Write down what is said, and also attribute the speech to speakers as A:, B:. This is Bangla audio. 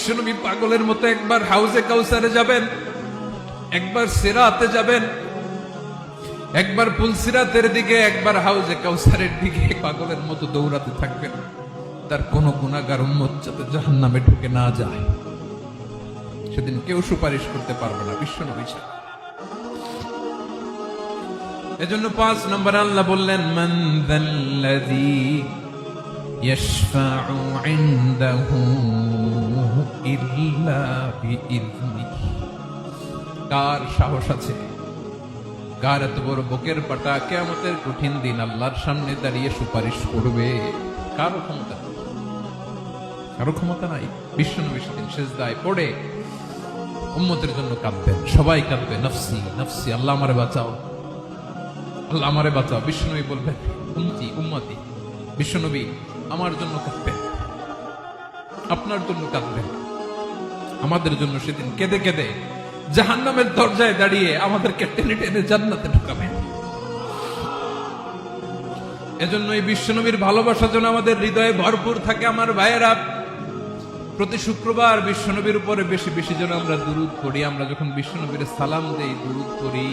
A: বিশ্বনবী পাগলের মতো একবার হাউজে কাউসারে যাবেন, একবার সিরাতে যাবেন, একবার পুলসিরাতের দিকে, একবার হাউজে কাউসারের দিকে পাগলের মতো দৌড়াতে থাকবেন। তার কোন গুনাহগার উম্মত যাতে জাহান্নামে ঢুকে না যায়, সেদিন কেউ সুপারিশ করতে পারবে না বিশ্বনবী ছাড়া। এজন্য ৫ নম্বর আল্লাহ বললেন, মান যাল্লাযী ইয়াশফাউ ইনদাহু ইল্লা বিইযনিহি। কার সাহস আছে, কার এত বড় বুকের পাটা কিয়ামতের কঠিন দিন আল্লাহর সামনে দাঁড়িয়ে সুপারিশ করবে? কারো ক্ষমতা নেই, কারো ক্ষমতা নাই। বিশ্বনবী সেদিন সিজদায় পড়ে উম্মতের জন্য কাঁদবেন, সবাই কাঁদবে, নফসি নফসি, আল্লাহ আমারে বাঁচাও, আল্লাহ আমারে বাঁচাও। বিশ্বনবী বলবেন, উম্মতি উম্মতি। বিশ্বনবী আমার জন্য কাঁদবেন, আপনার জন্য কাঁদবেন, আমাদের জন্য সেদিন কেঁদে কেঁদে জাহান্নামের দরজায় দাঁড়িয়ে আমাদেরকে টেনে টেনে জান্নাতে ঢুকাবেন। এজন্য এই বিশ্বনবীর ভালোবাসা যেন আমাদের হৃদয়ে ভরপুর থাকে। আমার ভাইয়েরা, প্রতি শুক্রবার বিশ্বনবীর উপরে বেশি বেশি যেন আমরা দুরূদ পড়ি। আমরা যখন বিশ্বনবীর সালাম দেই, দুরূদ পড়ি,